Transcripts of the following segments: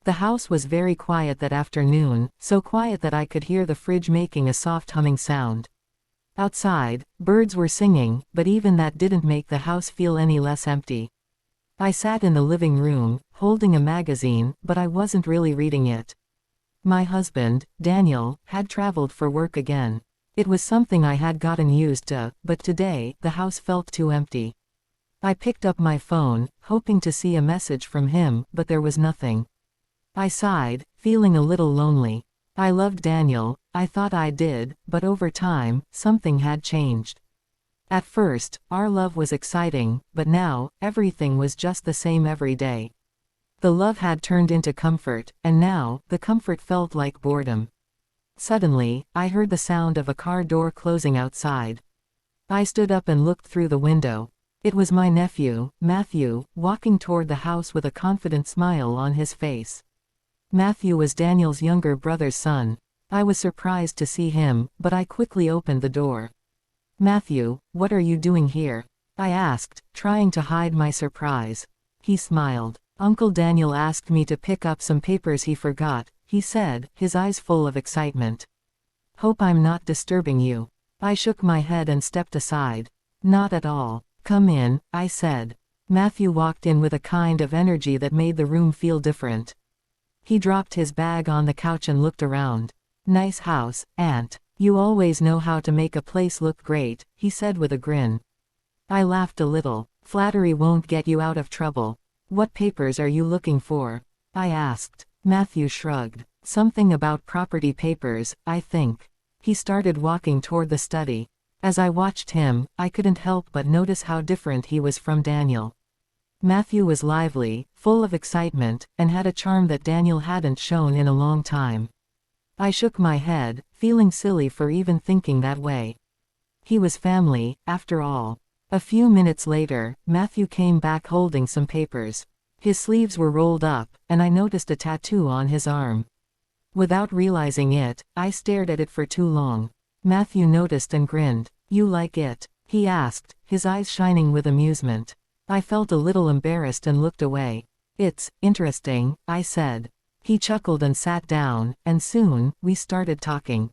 The house was very quiet that afternoon, so quiet that I could hear the fridge making a soft humming sound. Outside, birds were singing, but even that didn't make the house feel any less empty. I sat in the living room, holding a magazine, but I wasn't really reading it. My husband, Daniel, had traveled for work again. It was something I had gotten used to, but today, the house felt too empty. I picked up my phone, hoping to see a message from him, but there was nothing. I sighed, feeling a little lonely. I loved Daniel, I thought I did, but over time, something had changed. At first, our love was exciting, but now, everything was just the same every day. The love had turned into comfort, and now, the comfort felt like boredom. Suddenly, I heard the sound of a car door closing outside. I stood up and looked through the window. It was my nephew, Matthew, walking toward the house with a confident smile on his face. Matthew was Daniel's younger brother's son. I was surprised to see him, but I quickly opened the door. "Matthew, what are you doing here?" I asked, trying to hide my surprise. He smiled. "Uncle Daniel asked me to pick up some papers he forgot," he said, his eyes full of excitement. "Hope I'm not disturbing you." I shook my head and stepped aside. "Not at all. Come in," I said. Matthew walked in with a kind of energy that made the room feel different. He dropped his bag on the couch and looked around. "Nice house, Aunt. You always know how to make a place look great," he said with a grin. I laughed a little. "Flattery won't get you out of trouble." "What papers are you looking for?" I asked. Matthew shrugged. "Something about property papers, I think." He started walking toward the study. As I watched him, I couldn't help but notice how different he was from Daniel. Matthew was lively, full of excitement, and had a charm that Daniel hadn't shown in a long time. I shook my head, feeling silly for even thinking that way. He was family, after all. A few minutes later, Matthew came back holding some papers. His sleeves were rolled up, and I noticed a tattoo on his arm. Without realizing it, I stared at it for too long. Matthew noticed and grinned. "You like it?" he asked, his eyes shining with amusement. I felt a little embarrassed and looked away. "It's interesting," I said. He chuckled and sat down, and soon, we started talking.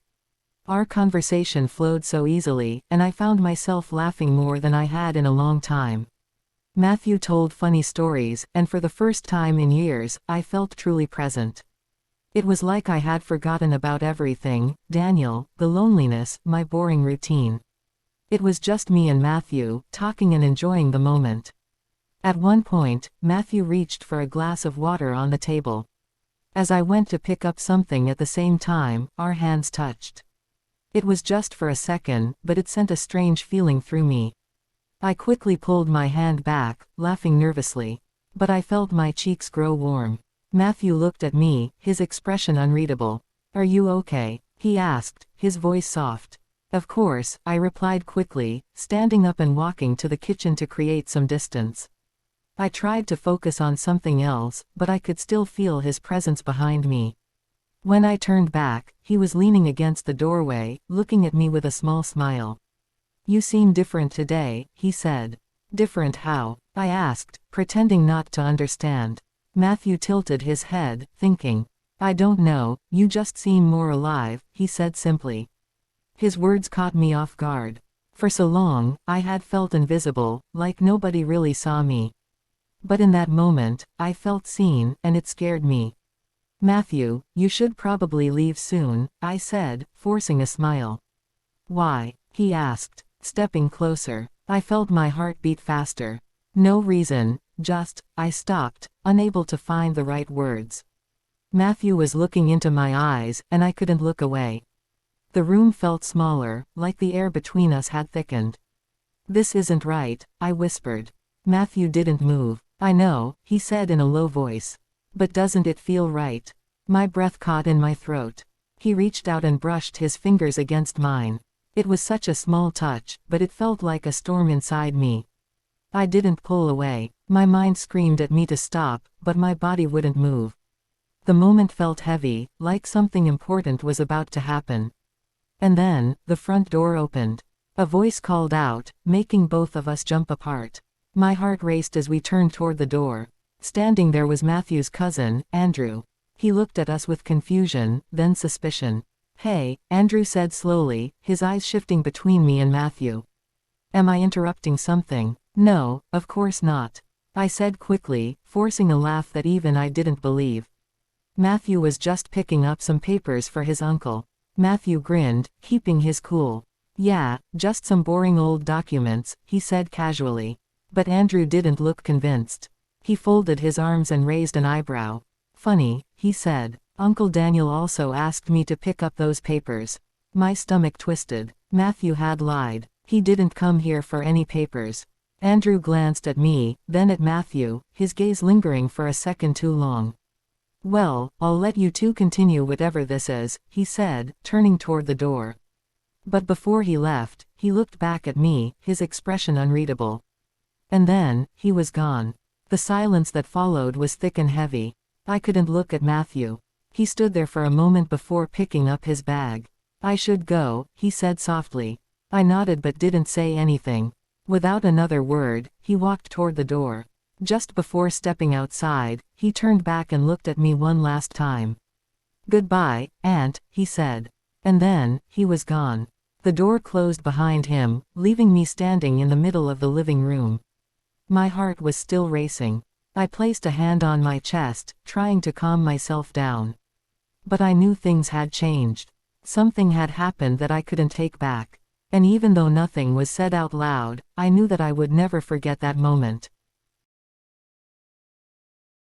Our conversation flowed so easily, and I found myself laughing more than I had in a long time. Matthew told funny stories, and for the first time in years, I felt truly present. It was like I had forgotten about everything: Daniel, the loneliness, my boring routine. It was just me and Matthew, talking and enjoying the moment. At one point, Matthew reached for a glass of water on the table. As I went to pick up something at the same time, our hands touched. It was just for a second, but it sent a strange feeling through me. I quickly pulled my hand back, laughing nervously. But I felt my cheeks grow warm. Matthew looked at me, his expression unreadable. "Are you okay?" he asked, his voice soft. "Of course," I replied quickly, standing up and walking to the kitchen to create some distance. I tried to focus on something else, but I could still feel his presence behind me. When I turned back, he was leaning against the doorway, looking at me with a small smile. "You seem different today," he said. "Different how?" I asked, pretending not to understand. Matthew tilted his head, thinking. "I don't know, you just seem more alive," he said simply. His words caught me off guard. For so long, I had felt invisible, like nobody really saw me. But in that moment, I felt seen, and it scared me. "Matthew, you should probably leave soon," I said, forcing a smile. "Why?" he asked, stepping closer. I felt my heart beat faster. "No reason, just," I stopped, unable to find the right words. Matthew was looking into my eyes, and I couldn't look away. The room felt smaller, like the air between us had thickened. "This isn't right," I whispered. Matthew didn't move. "I know," he said in a low voice. "But doesn't it feel right?" My breath caught in my throat. He reached out and brushed his fingers against mine. It was such a small touch, but it felt like a storm inside me. I didn't pull away. My mind screamed at me to stop, but my body wouldn't move. The moment felt heavy, like something important was about to happen. And then, the front door opened. A voice called out, making both of us jump apart. My heart raced as we turned toward the door. Standing there was Matthew's cousin, Andrew. He looked at us with confusion, then suspicion. Hey, Andrew said slowly, his eyes shifting between me and Matthew. Am I interrupting something? No, of course not. I said quickly, forcing a laugh that even I didn't believe. Matthew was just picking up some papers for his uncle. Matthew grinned, keeping his cool. Yeah, just some boring old documents, he said casually. But Andrew didn't look convinced. He folded his arms and raised an eyebrow. Funny, he said. Uncle Daniel also asked me to pick up those papers. My stomach twisted. Matthew had lied. He didn't come here for any papers. Andrew glanced at me, then at Matthew, his gaze lingering for a second too long. Well, I'll let you two continue whatever this is, he said, turning toward the door. But before he left, he looked back at me, his expression unreadable. And then, he was gone. The silence that followed was thick and heavy. I couldn't look at Matthew. He stood there for a moment before picking up his bag. I should go, he said softly. I nodded but didn't say anything. Without another word, he walked toward the door. Just before stepping outside, he turned back and looked at me one last time. Goodbye, Aunt, he said. And then, he was gone. The door closed behind him, leaving me standing in the middle of the living room. My heart was still racing. I placed a hand on my chest, trying to calm myself down. But I knew things had changed. Something had happened that I couldn't take back. And even though nothing was said out loud, I knew that I would never forget that moment.